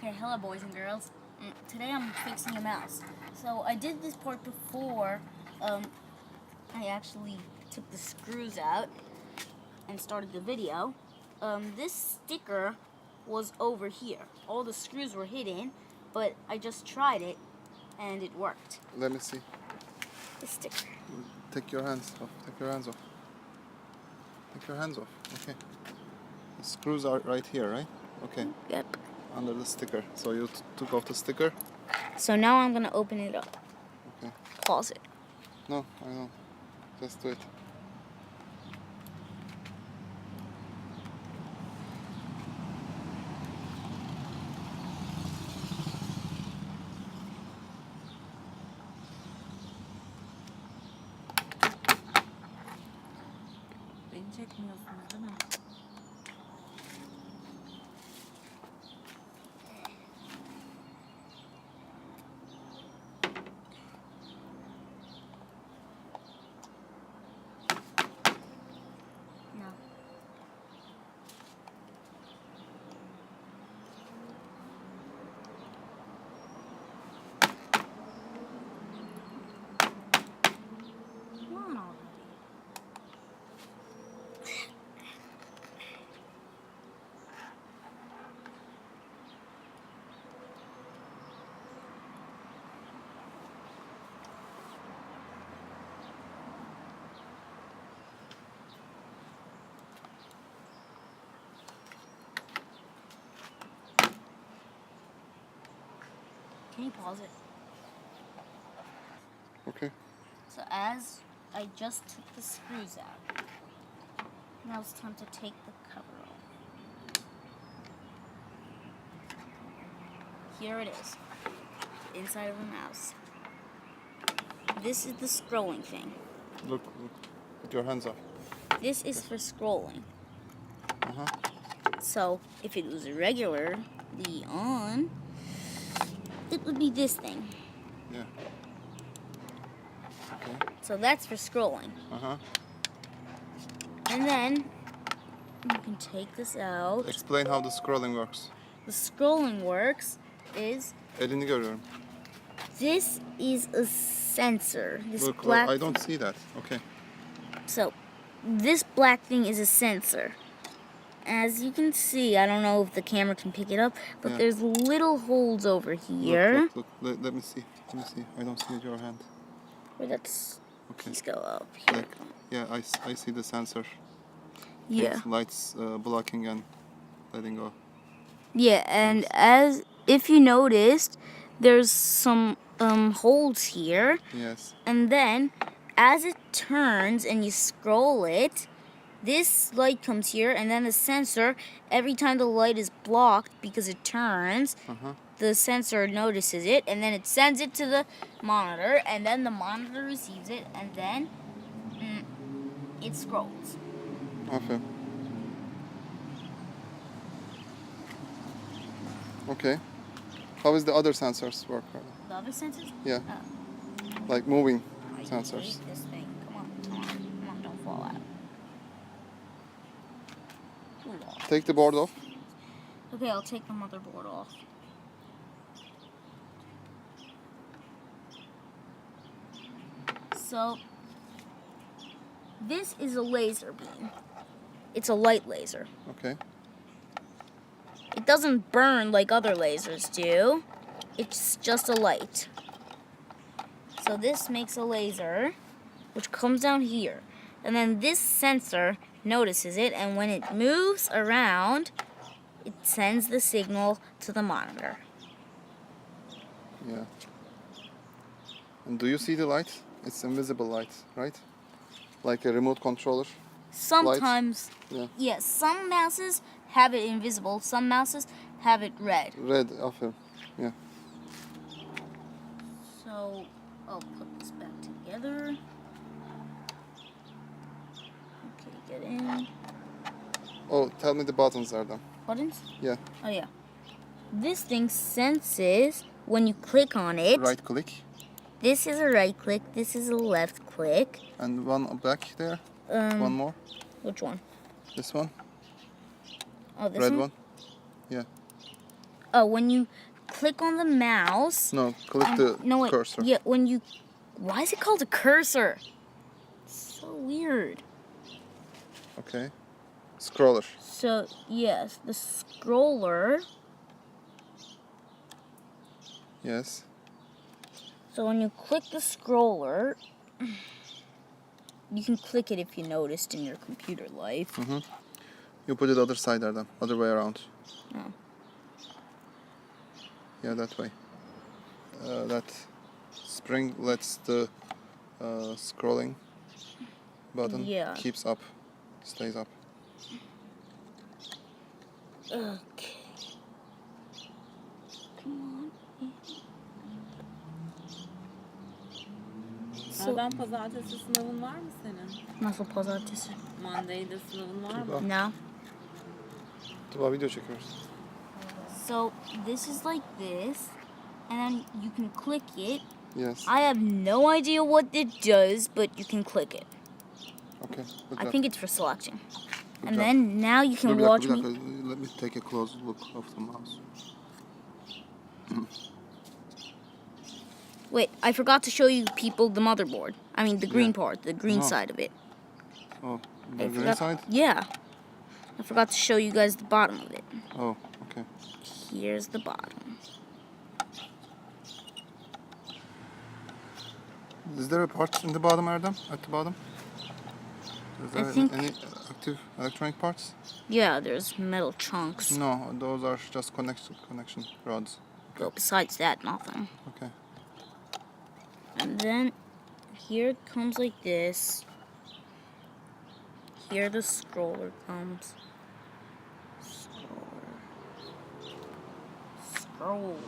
Okay, hello boys and girls. Today I'm fixing a mouse. So I did this part before. I actually took the screws out and started the video. This sticker was over here. All the screws were hidden, but I just tried it and it worked. Let me see. The sticker. Take your hands off. Take your hands off. Take your hands off. Okay. The screws are right here, right? Okay. Yep. Under the sticker. So you took off the sticker? So now I'm gonna open it up. Okay. Pause it. No, I know. Just do it. Beni çekmiyorsunuz değil mi? No. Come on already. Can you pause it? Okay. So as I just took the screws out, now it's time to take the cover off. Here it is, inside of a mouse. This is the scrolling thing. Look. Put your hands up. This is for scrolling. Uh-huh. So if it was regularly on, it would be this thing. Yeah. Okay. So that's for scrolling. Uh-huh. And then you can take this out. Explain how the scrolling works. The scrolling works is Elini görüyorum. this is a sensor. This Look, black. I don't see that. Okay. So this black thing is a sensor. As you can see, I don't know if the camera can pick it up, but Yeah. there's little holes over here. Look. Let me see. Let me see. I don't see your hand. Where that's Okay. please go up here. Like, yeah, I see the sensor. Yeah. With lights blocking and letting go. Yeah, and as if you noticed, there's some holes here, Yes. and then as it turns and you scroll it, this light comes here, and then the sensor, every time the light is blocked because it turns, Uh-huh. the sensor notices it, and then it sends it to the monitor, and then the monitor receives it, and then it scrolls. Okay. Okay. How is the other sensors work? The other sensors? Yeah. Oh. Like moving I sensors. hate this thing. Come on, don't fall out. Ooh. Take the board off. Okay, I'll take the motherboard off. So, this is a laser beam. It's a light laser. Okay. It doesn't burn like other lasers do. It's just a light. So this makes a laser, which comes down here. And then this sensor notices it, and when it moves around, it sends the signal to the monitor. Yeah. And do you see the light? It's invisible light, right? Like a remote controller. Sometimes, Yeah. yes, some mouses have it invisible, some mouses have it red. Red offer. Yeah. So, I'll put this back together. Okay, get in. Oh, tell me the buttons, Erdem. Buttons? Yeah. Oh, yeah. This thing senses when you click on it. Right click. This is a right click, this is a left click. And one back there. One more. Which one? This one. Oh, this Red one? one. Yeah. when you click on the mouse. No, click and- the no, wait, cursor. Yeah, when you. Why is it called a cursor? It's so weird. Okay. Scroller. So yes, the scroller. Yes. So when you click the scroller, you can click it if you noticed in your computer life. Mm-hmm. You put it other side, Erdem. Other way around. Oh. Yeah, that way. That spring lets the scrolling button Yeah. keeps up, stays up. Okay. Come on. So, Erdem pazartesi sınavın var mı senin? nasıl pazartesi? Monday'da sınavın var mı? Tuba, No. Tuba video çekiyoruz. So this is like this, and then you can click it. Yes. I have no idea what it does, but you can click it. Okay. Good I job. think it's for selecting. Good And job. then now you Dur can bir watch dakika, me. bir dakika. Let me take a close look of the mouse. Wait, I forgot to show you people the motherboard. I mean the green Yeah. part, the green Oh. side of it. Oh, I the green forgot- side? Yeah. I forgot to show you guys the bottom of it. Oh, okay. Here's the bottom. Is there a part in the bottom, Erdem? At the bottom? Is there think- any active electronic parts? Yeah, there's metal chunks. No, those are just connection rods. But besides that, nothing. Okay. And then here it comes like this. Here the scroller comes. Scroll.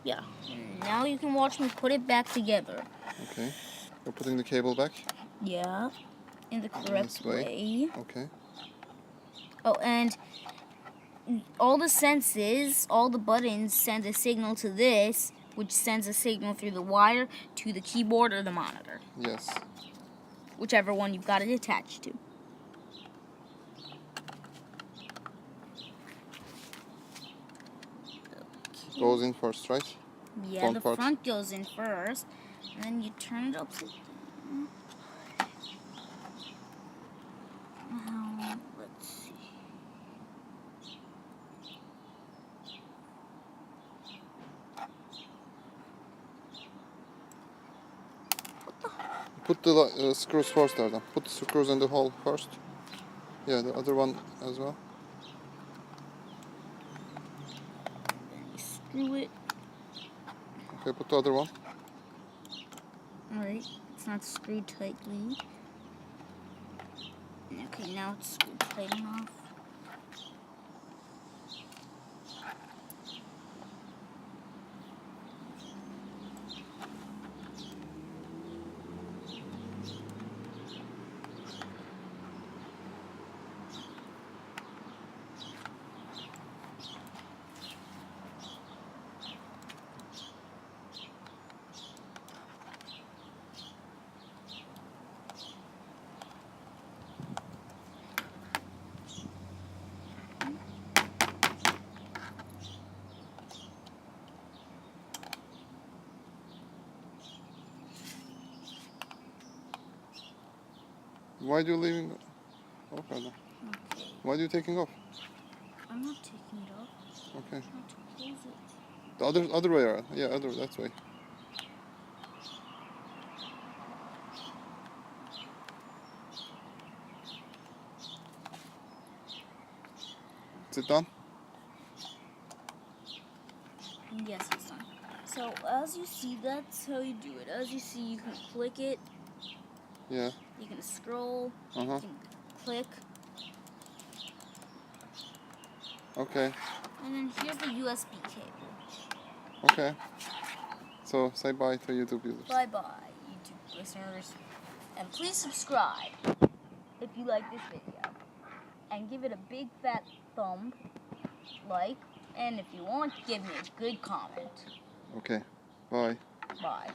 Yeah. Now you can watch me put it back together. Okay. You're putting the cable back? Yeah. In the correct This way. way. Okay. Oh, and all the senses, all the buttons send a signal to this, which sends a signal through the wire to the keyboard or the monitor, Yes. whichever one you've got it attached to. Goes in first, right? Yeah, Front the part. front goes in first, and then you turn it upside down. Let's see. Put the screws first, Erdem. Put the screws in the hole first. Yeah, the other one as well. Then you screw it. Okay, put the other one. Alright, it's not screwed tightly. Okay, now it's screwed tight enough. Why do you leaving off, Erdem? Okay. Why do you taking off? I'm not taking it off. Okay. I'm trying to close it. The other way around. Yeah, that way. Is it done? Yes, it's done. So as you see, that's how you do it. As you see, you can click it. Yeah. You can scroll. Uh-huh. You can click. Okay. And then here's the USB cable. Okay. So say bye to YouTube users. Bye-bye, YouTube listeners. And please subscribe if you like this video. And give it a big fat thumb like. And if you want, give me a good comment. Okay. Bye. Bye.